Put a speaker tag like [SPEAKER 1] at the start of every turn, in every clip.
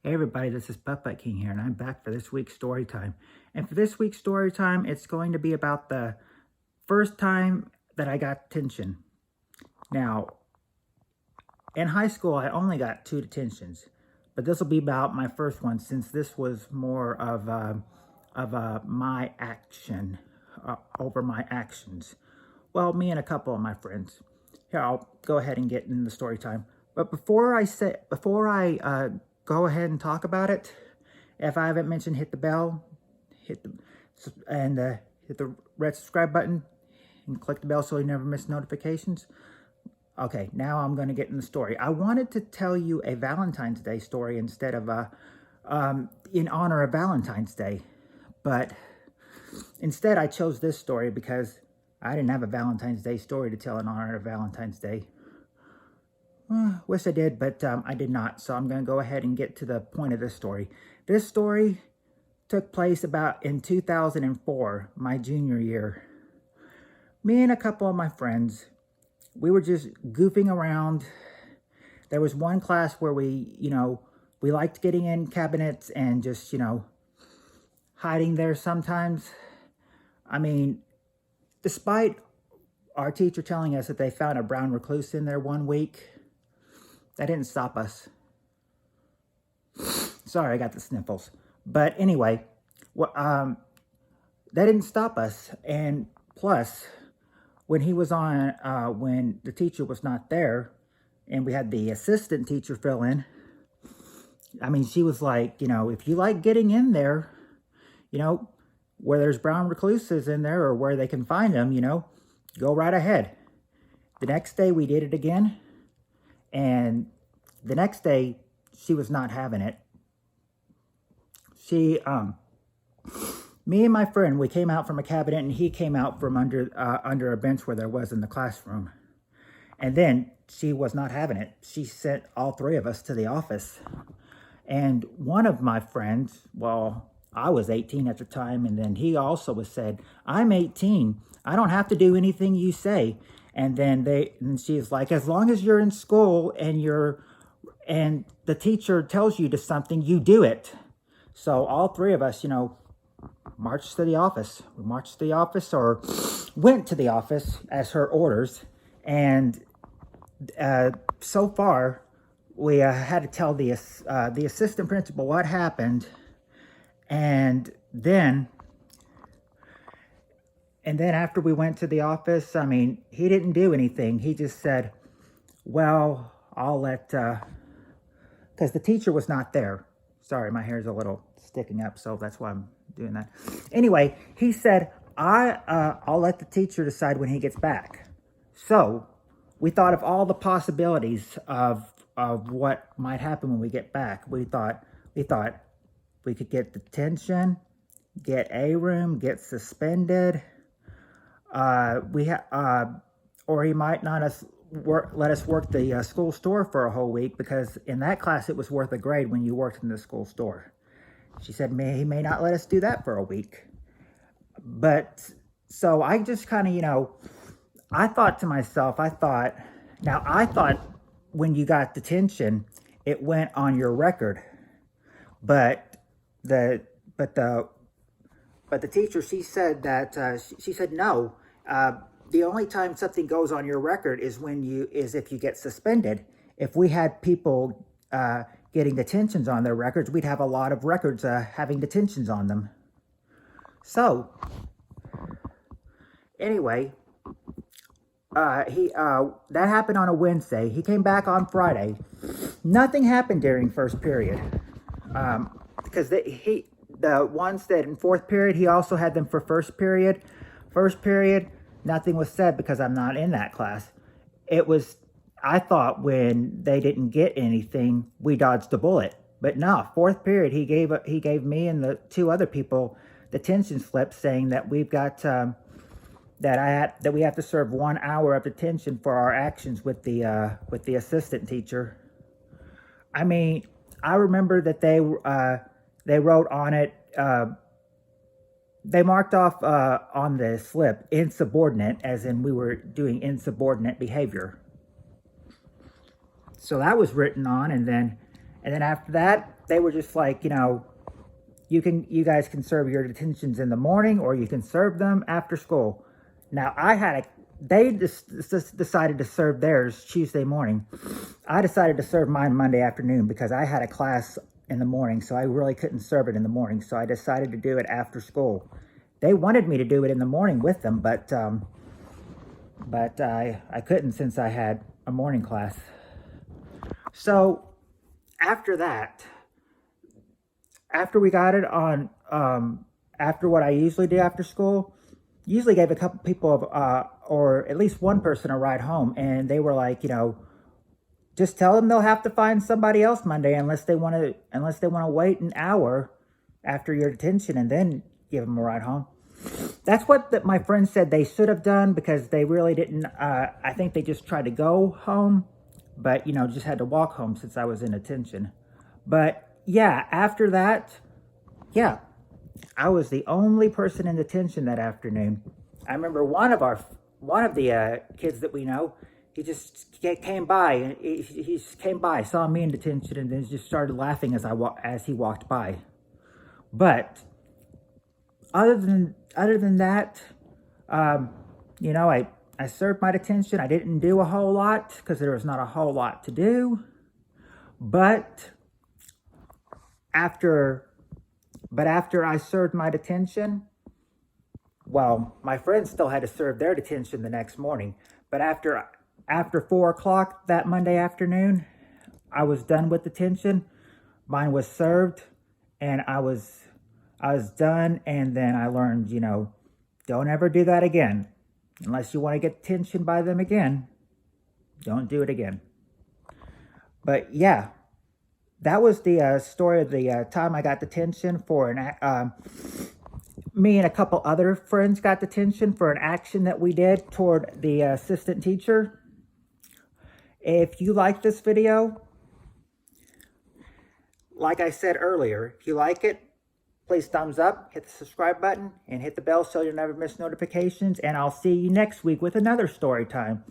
[SPEAKER 1] Hey everybody, this is Puppet King here, and I'm back for this week's story time. And for this week's story time, it's going to be about the first time that I got detention. Now, in high school, I only got 2 detentions, but this will be about my first one since this was more of my action over my actions. Well, me and a couple of my friends. Here, I'll go ahead and get in the story time. But before I go ahead and talk about it, if I haven't mentioned, hit the bell, hit the red subscribe button, and click the bell so you never miss notifications. Okay, now I'm going to get in the story. I wanted to tell you a Valentine's Day story instead of in honor of Valentine's Day, but instead I chose this story because I didn't have a Valentine's Day story to tell in honor of Valentine's Day. Wish I did, but I did not. So I'm going to go ahead and get to the point of this story. This story took place about in 2004, my junior year. Me and a couple of my friends, we were just goofing around. There was one class where we liked getting in cabinets and just, hiding there sometimes. I mean, despite our teacher telling us that they found a brown recluse in there one week, that didn't stop us. Sorry, I got the sniffles. But anyway, that didn't stop us. And plus, when when the teacher was not there, and we had the assistant teacher fill in, I mean, she was like, if you like getting in there, where there's brown recluses in there or where they can find them, go right ahead. The next day we did it again. And the next day, she was not having it. Me and my friend, we came out from a cabinet and he came out from under a bench where there was in the classroom. And then she was not having it. She sent all 3 of us to the office. And one of my friends, well, I was 18 at the time, and then he also was said, I'm 18. I don't have to do anything you say. And then she's like, as long as you're in school and the teacher tells you to something, you do it. So all 3 of us, marched to the office. We marched to the office or went to the office as her orders. And so far, we had to tell the assistant principal what happened. And then after we went to the office, I mean, he didn't do anything. He just said, well, I'll let, because the teacher was not there. Sorry, my hair's a little sticking up, so that's why I'm doing that. Anyway, he said, I'll let the teacher decide when he gets back. So we thought of all the possibilities of what might happen when we get back. We thought we could get detention, get A room, get suspended. Or he might not let us work the school store for a whole week, because in that class it was worth a grade when you worked in the school store. She said he may not let us do that for a week. But so I just kind of, I thought to myself, I thought when you got detention, it went on your record. But the teacher, she said that she said no. The only time something goes on your record is if you get suspended. If we had people getting detentions on their records, we'd have a lot of records having detentions on them. So anyway, that happened on a Wednesday. He came back on Friday. Nothing happened during first period, because the ones that in 4th period, he also had them for first period. First period, nothing was said because I'm not in that class. I thought when they didn't get anything, we dodged a bullet. But no, 4th period, he gave me and the 2 other people detention slips saying that we've got that we have to serve 1 hour of detention for our actions with the assistant teacher. I mean, I remember that they wrote on it. They marked off on the slip insubordinate, as in we were doing insubordinate behavior. So that was written on, and then after that, they were just like, you guys can serve your detentions in the morning, or you can serve them after school. Now, they just decided to serve theirs Tuesday morning. I decided to serve mine Monday afternoon because I had a class in the morning, so I really couldn't serve it in the morning. So I decided to do it after school. They wanted me to do it in the morning with them, but I couldn't since I had a morning class. So after that, after we got it on, after what I usually do after school, usually gave a couple people or at least one person a ride home, and they were like, just tell them they'll have to find somebody else Monday unless they want to wait an hour after your detention and then give them a ride home. That's what my friends said they should have done, because they really didn't. I think they just tried to go home, but just had to walk home since I was in detention. But yeah, after that, yeah, I was the only person in detention that afternoon. I remember one of the kids that we know, he just came by. He just came by, saw me in detention, and then just started laughing as he walked by. But other than that, I served my detention. I didn't do a whole lot because there was not a whole lot to do. But after I served my detention, well, my friends still had to serve their detention the next morning. But after 4 o'clock that Monday afternoon, I was done with detention. Mine was served, and I was done. And then I learned, don't ever do that again. Unless you want to get detention by them again, don't do it again. But yeah, that was the story of the time I got detention for me and a couple other friends got detention for an action that we did toward the assistant teacher. If you like this video, like I said earlier, if you like it, please thumbs up, hit the subscribe button, and hit the bell so you'll never miss notifications. And I'll see you next week with another story time.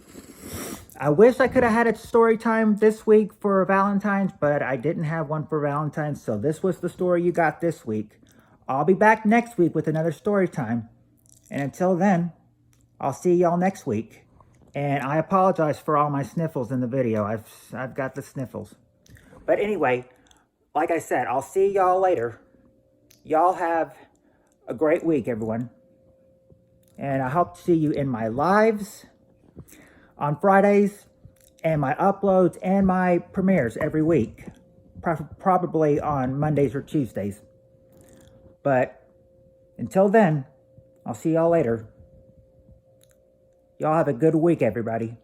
[SPEAKER 1] I wish I could have had a story time this week for Valentine's, but I didn't have one for Valentine's, so this was the story you got this week. I'll be back next week with another story time. And until then, I'll see y'all next week. And I apologize for all my sniffles in the video. I've got the sniffles. But anyway, like I said, I'll see y'all later. Y'all have a great week, everyone. And I hope to see you in my lives on Fridays, and my uploads and my premieres every week. Probably on Mondays or Tuesdays. But until then, I'll see y'all later. Y'all have a good week, everybody.